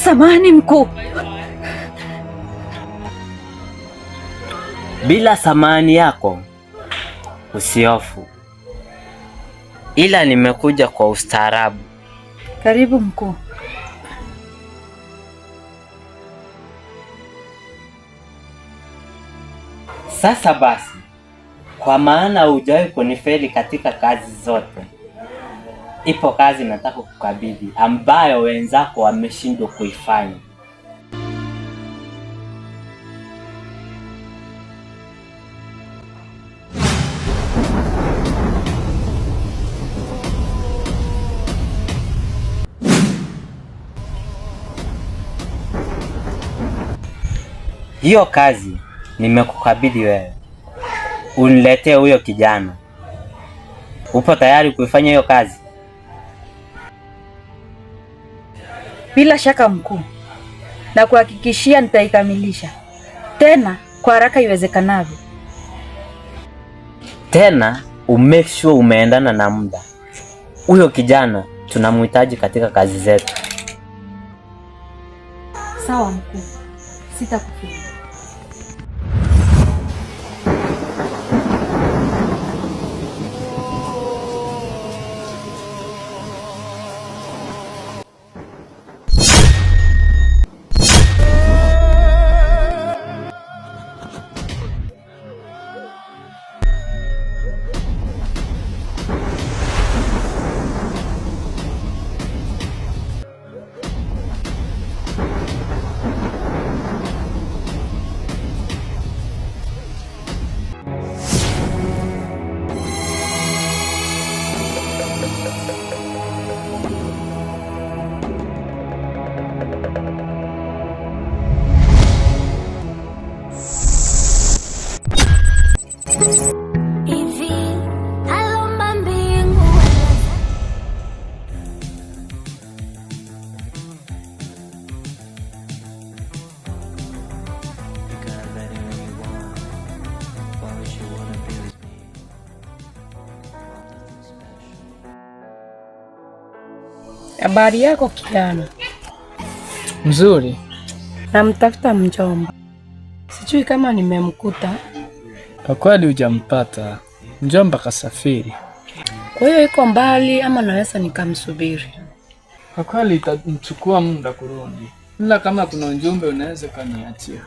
Samahani mkuu. Bila samahani yako usihofu, ila nimekuja kwa ustaarabu. Karibu mkuu. Sasa basi, kwa maana hujawahi kunifeli katika kazi zote, ipo kazi nataka kukabidhi ambayo wenzako wameshindwa kuifanya. Hiyo kazi nimekukabidhi wewe, uniletee huyo kijana. Upo tayari kuifanya hiyo kazi? Bila shaka mkuu, na kuhakikishia nitaikamilisha, tena kwa haraka iwezekanavyo. Tena umake sure umeendana na muda. Huyo kijana tunamhitaji katika kazi zetu. Sawa mkuu, sitakuficha. Habari yako kijana? Mzuri. Namtafuta mjomba, sijui kama nimemkuta. Kwa kweli hujampata, mjomba kasafiri. Kwa hiyo iko mbali ama naweza nikamsubiri? Kwa kweli itamchukua muda kurudi, ila kama kuna ujumbe unaweza kaniachia.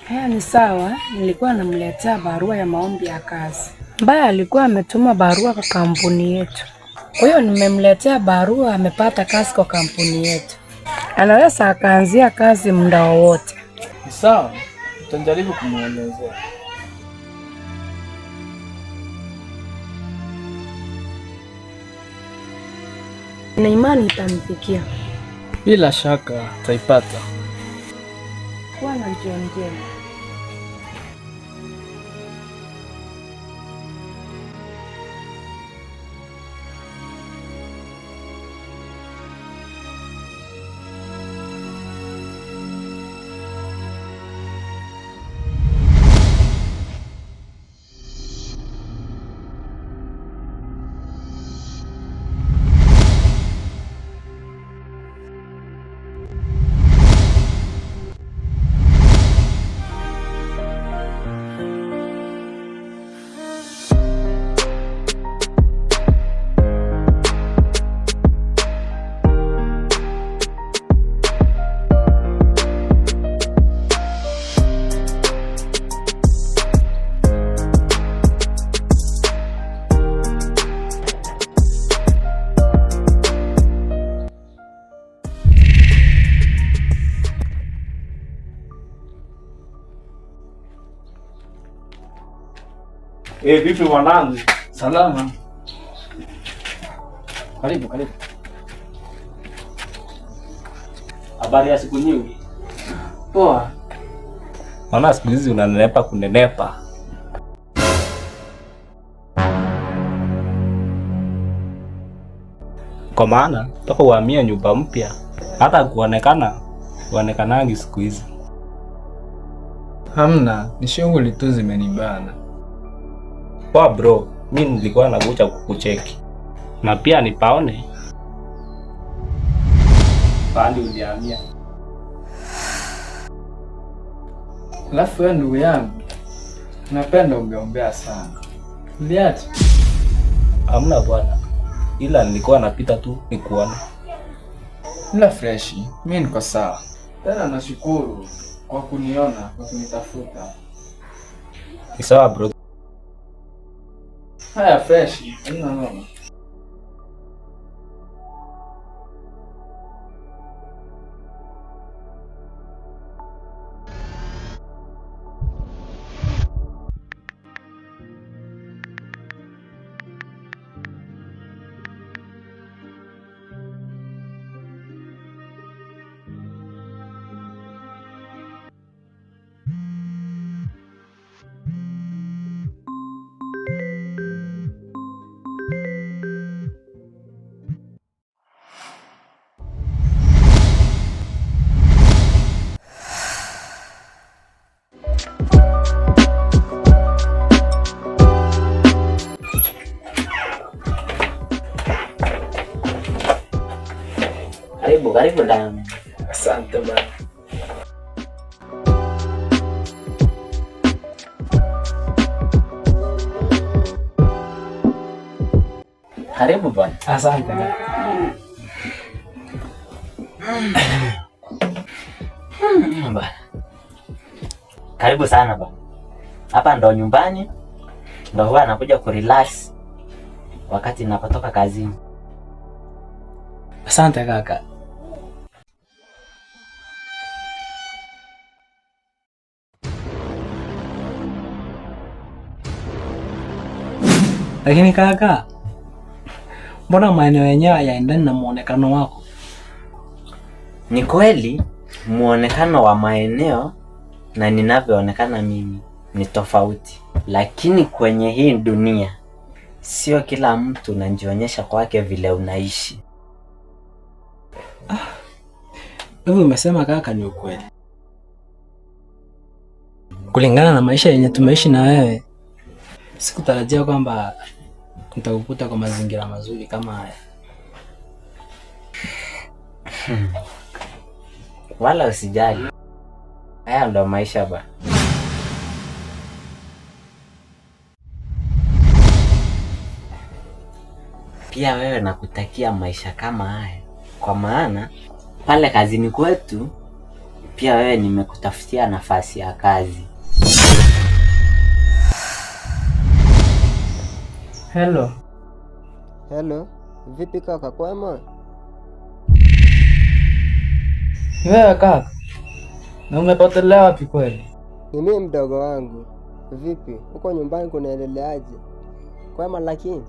Haya, ni sawa. Nilikuwa namletea barua ya maombi ya kazi ambaye alikuwa ametuma barua kwa kampuni yetu. Kwa hiyo nimemletea barua, amepata kazi kwa kampuni yetu, anaweza akaanzia kazi muda wowote. Ni sawa, tutajaribu kumuelezea. Na imani itamfikia. Bila shaka taipata. Kuwa na jioni njema. Vipi mwanangu? Salama. Karibu, karibu. Habari ya siku nyingi? Poa. Maana siku hizi unanenepa kunenepa. Kwa maana toka uhamia nyumba mpya, hata kuonekanagi siku hizi. Hamna, ni shughuli tu zimenibana. Poa bro, mimi nilikuwa nakuja kukucheki na pia nipaone pahali ulihamia. Alafu wewe ndugu yangu, napenda ungeombea sana. Uliacha? Hamna bwana, ila nilikuwa napita tu nikuona. Ila freshi, mimi niko sawa. Tena nashukuru kwa kuniona, kwa kunitafuta. Ni sawa bro. Haya freshi, hamna noma. Karibu ndani. Asante bana. Karibu bwana. Asante bana. Bwana. Karibu sana bwana. Hapa ndo nyumbani. Ndo huwa anakuja kurelax wakati ninapotoka kazini. Asante kaka. Lakini kaka, mbona maeneo yenyewe hayaendani na muonekano wako? Ni kweli muonekano wa maeneo na ninavyoonekana mimi ni tofauti, lakini kwenye hii dunia sio kila mtu unajionyesha kwake vile unaishi. Hivyo umesema kaka, ni ukweli. Kulingana na maisha yenye tumeishi na wewe, sikutarajia kwamba nitakukuta kwa mazingira mazuri kama haya. Wala usijali. Haya ndo maisha ba. Pia wewe nakutakia maisha kama haya. Kwa maana pale kazini kwetu pia wewe nimekutafutia nafasi ya kazi. Hello. Hello, vipi kaka, kwema? Wewe kaka, na umepotelea wapi kweli? Ni mimi mdogo wangu. Vipi, uko nyumbani kunaendeleaje? Kwema lakini?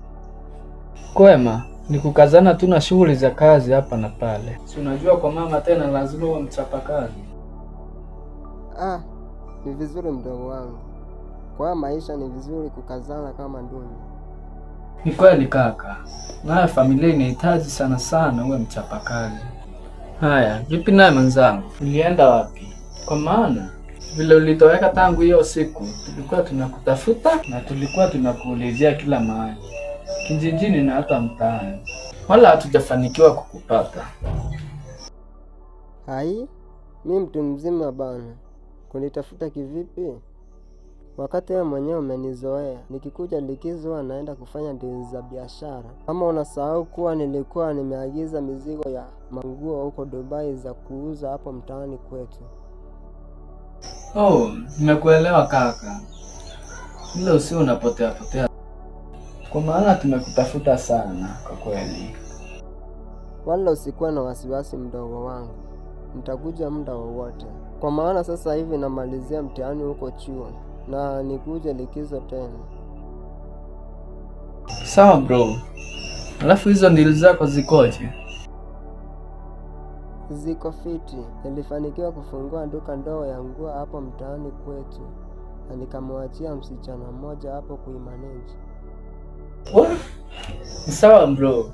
Kwema, ni kukazana tu na shughuli za kazi hapa na pale. Si unajua kwa mama tena lazima uwe mchapa kazi. Ni vizuri mdogo wangu. Kwa maisha ni vizuri kukazana kama ndugu. Ni kweli kaka, nayo familia inahitaji sana sana uwe mchapa kazi. Haya, vipi naye mwenzangu? Ulienda wapi? Kwa maana vile ulitoweka tangu hiyo siku, tulikuwa tunakutafuta na tulikuwa tunakuulizia kila mahali, kijijini na hata mtaani, wala hatujafanikiwa kukupata. Hai, mimi mtu mzima bana. Kunitafuta kivipi? Wakati wewe mwenyewe umenizoea, nikikuja likizo naenda kufanya deals za biashara. Kama unasahau kuwa nilikuwa nimeagiza mizigo ya manguo huko Dubai za kuuza hapo mtaani kwetu. Oh, nimekuelewa kaka. Ile usio unapotea. Kwa maana tumekutafuta sana kwa kweli. Wala usikuwa na wasiwasi mdogo wangu. Nitakuja muda wowote. Kwa maana sasa hivi namalizia mtihani huko chuo na nikuje likizo tena. Sawa bro. Alafu hizo deals zako zikoje? Ziko fiti. Nilifanikiwa kufungua duka ndogo ya nguo hapo mtaani kwetu na nikamwachia msichana mmoja hapo kuimanage. Sawa bro.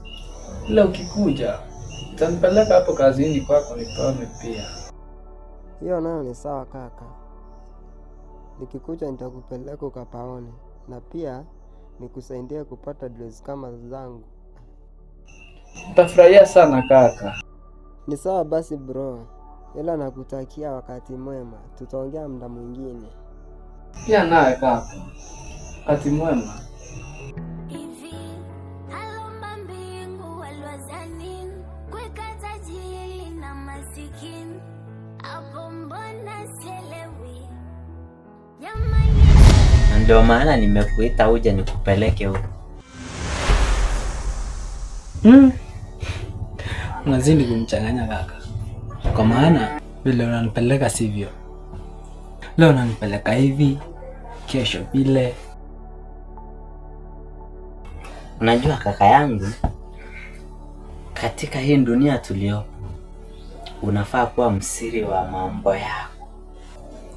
Ila ukikuja utanipeleka hapo kazini kwako nipaone pia. Hiyo nayo ni sawa kaka. Nikikuja nitakupeleka ukapaone na pia nikusaidia kupata dress kama zangu. Utafurahia sana kaka. Ni sawa basi bro, ila nakutakia wakati mwema, tutaongea muda mwingine. Pia nawe kaka, wakati mwema. Ndio maana nimekuita uje nikupeleke huko. Unazidi kumchanganya kaka, kwa maana vile unanipeleka sivyo. Leo unanipeleka hivi, kesho vile. Unajua kaka yangu, katika hii dunia tuliopo, unafaa kuwa msiri wa mambo yako,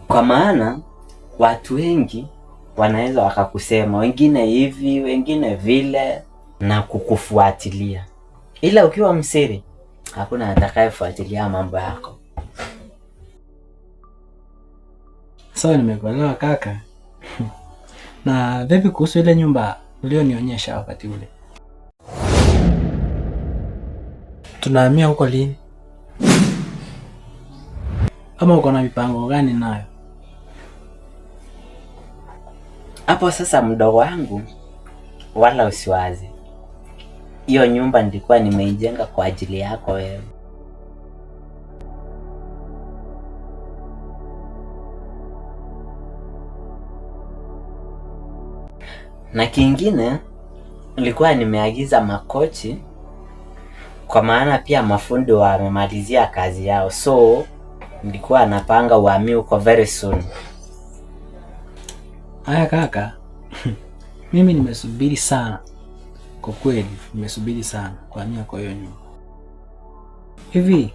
kwa maana watu wengi wanaweza wakakusema, wengine hivi, wengine vile, na kukufuatilia. Ila ukiwa msiri, hakuna atakayefuatilia mambo yako. Sawa, nimekuelewa kaka. Na vipi kuhusu ile nyumba ulionionyesha wakati ule? Tunahamia huko lini? Ama uko na mipango gani nayo? Hapo sasa mdogo wangu, wala usiwazi. Hiyo nyumba nilikuwa nimeijenga kwa ajili yako wewe. Na kingine, nilikuwa nimeagiza makochi, kwa maana pia mafundi wamemalizia kazi yao. So nilikuwa napanga uhamie huko very soon. Haya kaka, mimi nimesubiri sana. Kwa kweli nimesubiri sana kuhamia kwa hiyo nyumba. Hivi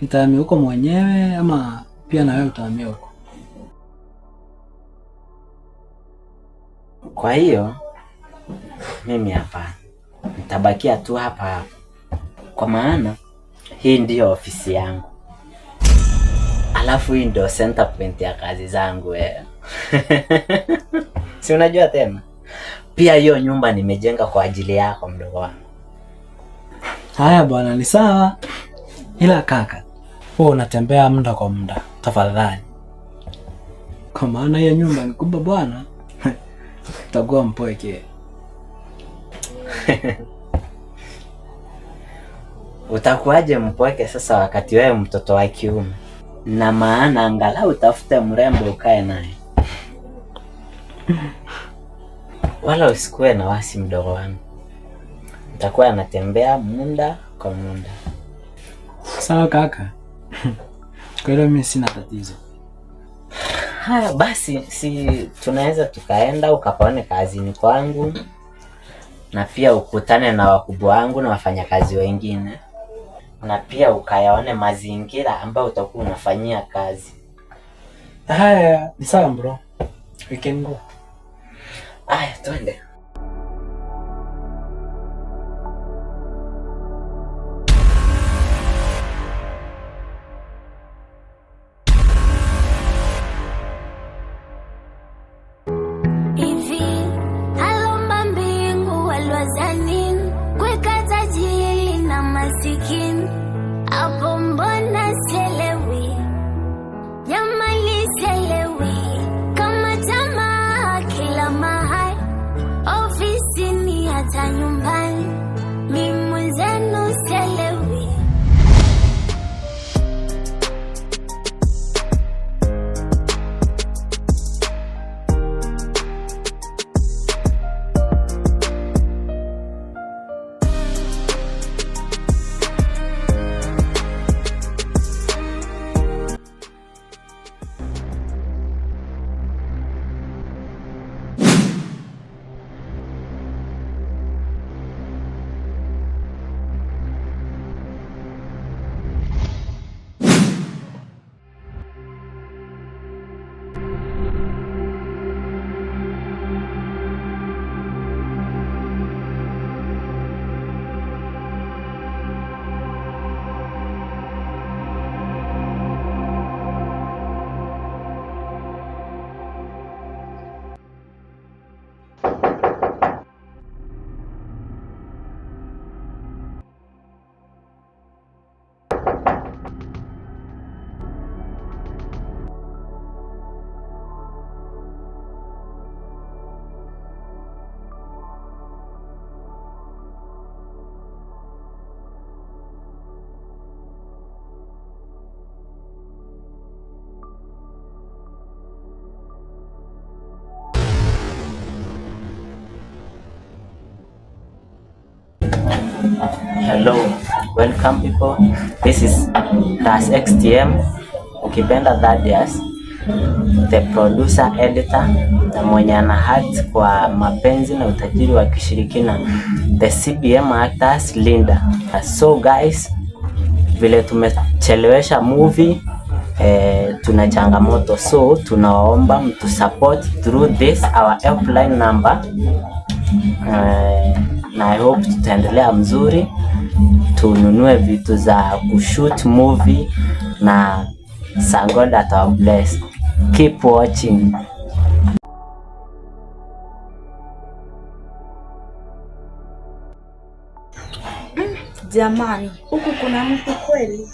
nitahamia huko mwenyewe ama pia na wewe utahamia huko? Kwa hiyo mimi hapana, nitabakia tu hapa hapa, kwa maana hii ndiyo ofisi yangu, alafu hii ndio center point ya kazi zangu wewe. Si unajua tena, pia hiyo nyumba nimejenga kwa ajili yako mdogo wangu. Haya bwana, ni sawa. Ila kaka, wewe unatembea muda kwa muda tafadhali, kwa maana hiyo nyumba ni kubwa bwana. Utakuwa mpweke. Utakuwaje mpweke sasa wakati wewe mtoto wa kiume? Na maana angalau utafute mrembo ukae naye. Wala usikue na wasi mdogo wangu, nitakuwa natembea muda kwa muda. Sawa kaka. Kwa hiyo mimi sina tatizo. Haya basi, si tunaweza tukaenda ukapaone kazini kwangu, na pia ukutane na wakubwa wangu na wafanyakazi wengine, na pia ukayaone mazingira ambayo utakuwa unafanyia kazi. Haya, ni sawa bro. We can go. Aya, twende. Hello, welcome people. This is Das XTM, ukipenda Thaddeus, the producer editor na mwenye ana hat kwa mapenzi na utajiri wa kishirikina, the CBM actors Linda. So guys, vile tumechelewesha movie, tuna changamoto, so tunaomba mtu support through this our helpline number, na I hope tutaendelea mzuri, tununue vitu za kushoot movie na God that our bless. Keep watching. Jamani, huku kuna mtu kweli?